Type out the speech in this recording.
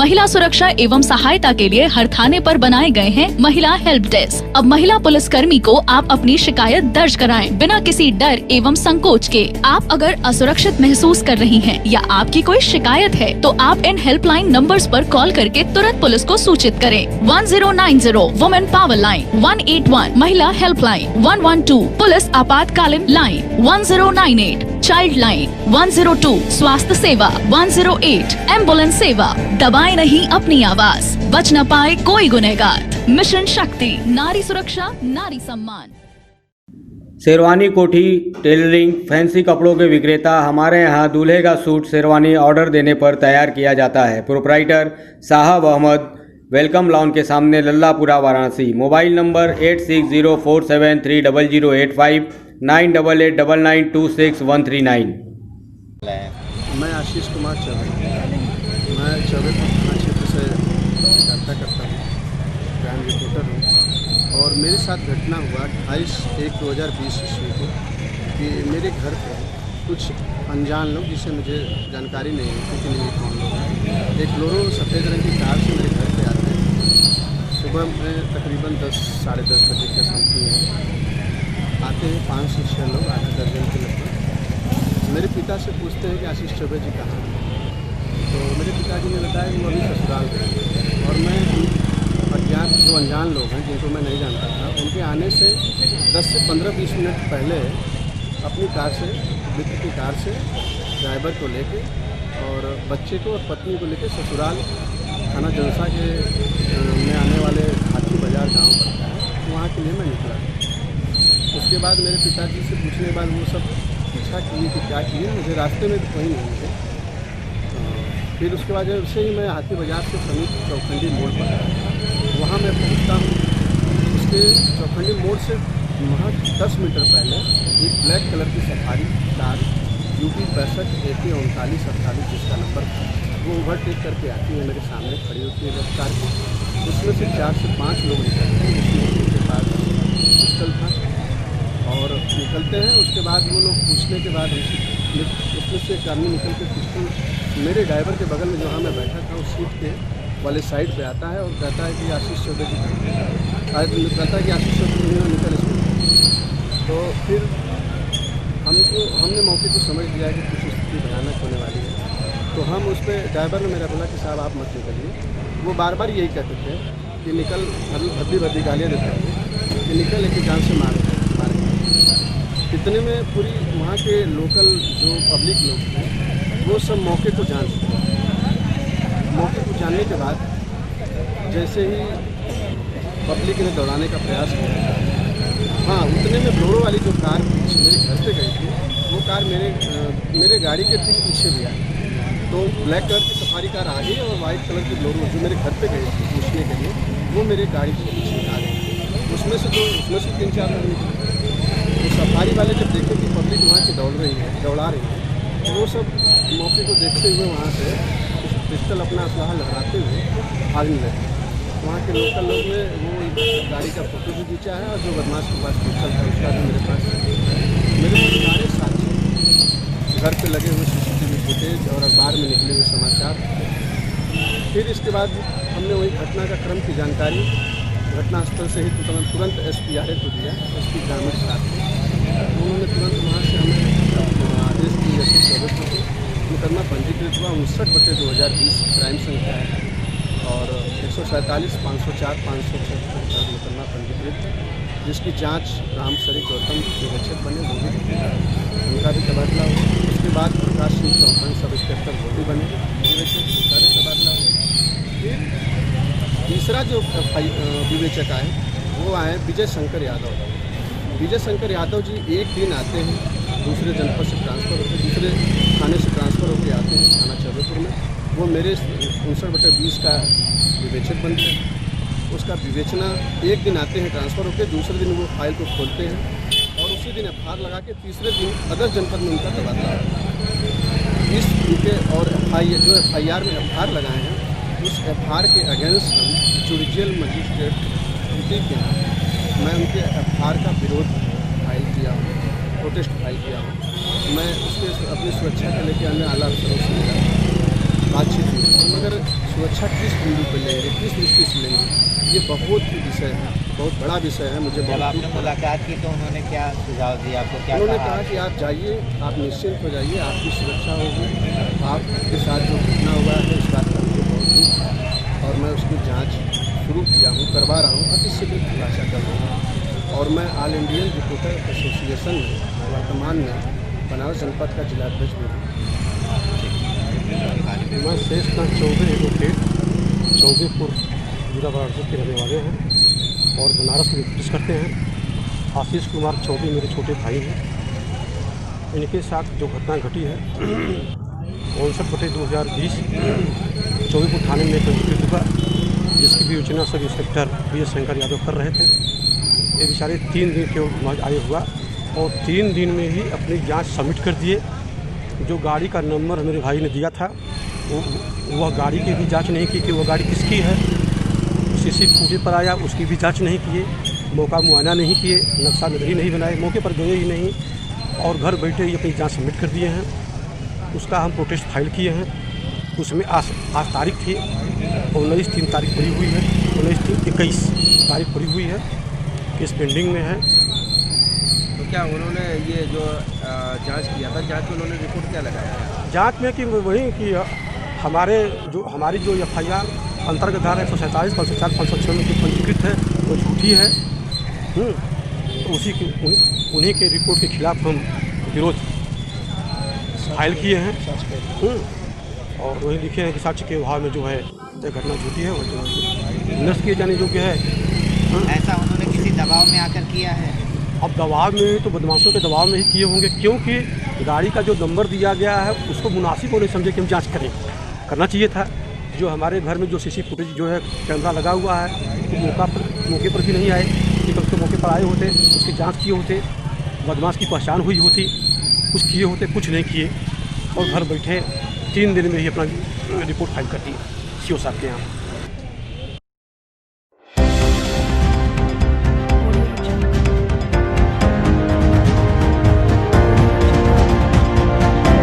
महिला सुरक्षा एवं सहायता के लिए हर थाने पर बनाए गए हैं महिला हेल्प डेस्क। अब महिला पुलिसकर्मी को आप अपनी शिकायत दर्ज कराएं बिना किसी डर एवं संकोच के। आप अगर असुरक्षित महसूस कर रही हैं या आपकी कोई शिकायत है तो आप इन हेल्पलाइन नंबर्स पर कॉल करके तुरंत पुलिस को सूचित करें। 1090 वुमेन पावर लाइन, 181 महिला हेल्पलाइन, 112 पुलिस आपातकालीन लाइन, 1098 चाइल्ड लाइन, 102 स्वास्थ्य सेवा, 108 एम्बुलेंस सेवा। दबाए नहीं अपनी आवाज, बच न पाए कोई गुनहगार। मिशन शक्ति, नारी सुरक्षा, नारी सम्मान। शेरवानी कोठी, टेलरिंग, फैंसी कपड़ों के विक्रेता। हमारे यहाँ दूल्हे का सूट शेरवानी ऑर्डर देने पर तैयार किया जाता है। प्रोप्राइटर साहब अहमद, वेलकम लॉन के सामने, लल्लापुरा, वाराणसी। Mobile number 8604730085, 9889926139। मैं आशीष कुमार चौबे, मैं चौबे थाना क्षेत्र से वार्ता करता हूँ, क्राइम रिपोर्टर हूँ। और मेरे साथ घटना हुआ 28/1/2020 ईस्वी को कि मेरे घर पर कुछ अनजान लोग, जिससे मुझे जानकारी नहीं है कि नहीं कौन लोग हैं, एक फ्लोरो सफ़ेद रंग की कार से मेरे घर पे आते हैं। सुबह में तकरीबन 10 साढ़े 10 बजे के समथिंग है। आते हैं 5 से 6 लोग, आधा दर्जन के लगभग। मेरे पिता से पूछते हैं कि आशीष चौबे जी कहाँ हैं। तो मेरे पिताजी ने बताया कि वो अभी ससुराल गए। और मैं अज्ञात जो अनजान लोग हैं, जिनको मैं नहीं जानता था, उनके आने से 10 से 15-20 मिनट पहले अपनी कार से, मित्र की कार से ड्राइवर को लेके और बच्चे को और पत्नी को लेके ससुराल थाना जनसा के में आने वाले हाथी बाजार गाँव पड़ता है, वहाँ के लिए मैं निकला। उसके बाद मेरे पिताजी से पूछने के बाद वो सब पूछा किए कि क्या किए, मुझे रास्ते में कहीं नहीं मिले। फिर उसके बाद जब से ही मैं हाथी बाजार के समीप चौखंडी मोड़ पर वहाँ मैं पहुँचता हूँ। उसके चौखंडी मोड़ से वहाँ 10 मीटर पहले एक ब्लैक कलर की सफारी कार UP 65 AP 3948 जिसका नंबर था, वो ओवरटेक करके आती है, मेरे सामने खड़ी होती है जब कार की। उसमें से 4 से 5 लोग निकलते हैं, जिसमें उनके पास पिस्टल था और निकलते हैं। उसके बाद वो लोग पूछने के बाद उसमें से एक आदमी निकल के पिस्टल मेरे ड्राइवर के बगल में जहाँ मैं बैठा था उस सीट के वाले साइड पे आता है और कहता है कि आशीष चौबे जी कहता है कि आशीष चौबे जी निकल इसमें। तो फिर हमने मौके को समझ लिया कि कुछ स्थिति भयानक होने वाली है। तो हम उस पर ड्राइवर ने मेरा बोला कि साहब आप मत निकलिए। वो बार बार यही कहते थे कि निकल, भद्दी गालियाँ देते थे कि निकल, लेके जान से मार। इतने में पूरी वहाँ के लोकल जो पब्लिक लोग थे वो सब मौके को जान चुके। मौके को जानने के बाद जैसे ही पब्लिक ने दौड़ाने का प्रयास किया, हाँ, उतने में ब्लोरो वाली जो कार पीछे मेरे घर से गई थी, वो कार मेरे गाड़ी के ठीक पीछे भी आई। तो ब्लैक कलर की सफारी कार आ गई और वाइट कलर की ब्लोरो जो मेरे घर पे गई थी पूछने के लिए, वो मेरे गाड़ी के पीछे आ गई। उसमें से 3-4 लोग निकले। तो सफारी वाले जब देखे कि पब्लिक वहाँ की दौड़ा रही है, तो वो सब मौके को देखते हुए वहाँ से पिस्टल अपना असलाहा लहराते हुए भागने लगे। वहाँ के लोकल लोग ने वो गाड़ी का फोटो भी खींचा है और जो बदमाश के पास पिस्टल था उसका भी मेरे पास मेरे सारे साथी घर पे लगे हुए CCTV फुटेज और अखबार में निकले हुए समाचार। फिर इसके बाद हमने वही घटना का क्रम की जानकारी घटनास्थल से ही तुरंत SP आरए को दिया। SP ग्रामीण साथ में उन्होंने तुरंत वहाँ से हमें आदेश दिया कि मुकदमा पंजीकृत हुआ 59/2020 क्राइम संख्या है और 147-504-506 मुकदमा पंजीकृत, जिसकी जांच रामसरी गौतम निरीक्षक बने, वो भी उनका भी तबादला हुआ। उसके बाद प्रकाश सिंह चौहान सब इंस्पेक्टर वो भी बने, निरीक्षक, उनका भी तबादला हुआ। फिर तीसरा जो विवेचक आए वो आए विजय शंकर यादव। विजय शंकर यादव जी एक दिन आते हैं, दूसरे जनपद से ट्रांसफ़र होकर, दूसरे थाने से ट्रांसफ़र होकर आते हैं थाना चौबेपुर में। वो मेरे 59/20 का विवेचक बनते हैं। उसका विवेचना एक दिन आते हैं ट्रांसफ़र होकर, दूसरे दिन वो फाइल को खोलते हैं और उसी दिन FIR लगा के तीसरे दिन अदर जनपद में उनका तबादला है। इस उनके और जो FIR में FIR लगाए हैं, उस FIR के अगेंस्ट हम जुडिशियल मजिस्ट्रेट के मैं उनके FIR का विरोध फाइल किया हूँ, प्रोटेस्ट फाइल किया हूँ। मैं उसके अपनी सुरक्षा के लेकर अन्य आला अफसरों से मिला। बातचीत हुई, मगर सुरक्षा किस बिंदु पर लेंगे, किस दृष्टि से लेंगे, ये बहुत ही विषय है, बहुत बड़ा विषय है। मुझे जब बहुत आपने मुलाकात की तो उन्होंने क्या सुझाव दिया आपको, क्या उन्होंने कहा? कहा कि आप जाइए, आप निश्चिंत हो जाइए, आपकी सुरक्षा होगी, आपके साथ जो घटना हुआ है इस बात का मुझे बहुत दुख है और मैं उसकी जांच शुरू किया हूँ, करवा रहा हूँ, अति शीघ्र खुलासा कर दूँगा। और मैं ऑल इंडियन रिपोर्टर एसोसिएशन में वर्तमान में बनारस जनपद का जिलाध्यक्ष भी हूँ। मैं शेषनाथ चौबे एडवोकेट चौबेपुर जिला वाराणसी के रहने वाले हैं और बनारस में प्रैक्टिस करते हैं। आशीष कुमार चौबे मेरे छोटे भाई हैं। इनके साथ जो घटना घटी है 59/2020 चौबेपुर थाने में पंजीकृत हुआ, जिसकी विवेचना sub inspector BS Shankar Yadav कर रहे थे। ये बेचारे 3 दिन के आए हुआ और 3 दिन में ही अपनी जांच सबमिट कर दिए। जो गाड़ी का नंबर मेरे भाई ने दिया था वह गाड़ी की भी जांच नहीं की कि वह गाड़ी किसकी है। CC फुटेज पर आया, उसकी भी जांच नहीं किए, मौका मुआयना नहीं किए, नक्शा नजरी नहीं बनाए, मौके पर गए ही नहीं और घर बैठे ही अपनी जांच सबमिट कर दिए हैं। उसका हम प्रोटेस्ट फाइल किए हैं। उसमें आज तारीख थी 19/3 तारीख पड़ी हुई है, 19/3-21 तारीख पड़ी हुई है, केस पेंडिंग में है। तो क्या उन्होंने ये जो जांच किया था, जांच में उन्होंने रिपोर्ट क्या लगाया? जांच में कि वही कि हमारी जो FIR अंतर्गत धारा 147, 504, 506 में जो पंजीकृत है वो झूठी है। तो उसी की उन्हीं के रिपोर्ट के खिलाफ हम विरोध फाइल किए हैं और वही लिखे हैं कि साक्ष्य के अभाव में जो है ये घटना झूठी है, वो जो नष्ट किए जाने योग्य है। ऐसा उन्होंने किसी दबाव में आकर किया है? अब दबाव में तो बदमाशों के दबाव में ही किए होंगे, क्योंकि गाड़ी का जो नंबर दिया गया है उसको मुनासिब होने समझे कि हम जांच करना चाहिए था। जो हमारे घर में जो CC फुटेज जो है कैमरा लगा हुआ है तो मौके पर भी नहीं आए कि कम से मौके पर आए होते, उसकी जांच किए होते, बदमाश की पहचान हुई होती, कुछ किए होते, कुछ नहीं किए और घर बैठे 3 दिन में ही अपना रिपोर्ट फाइल कर दी CO साहब के यहाँ।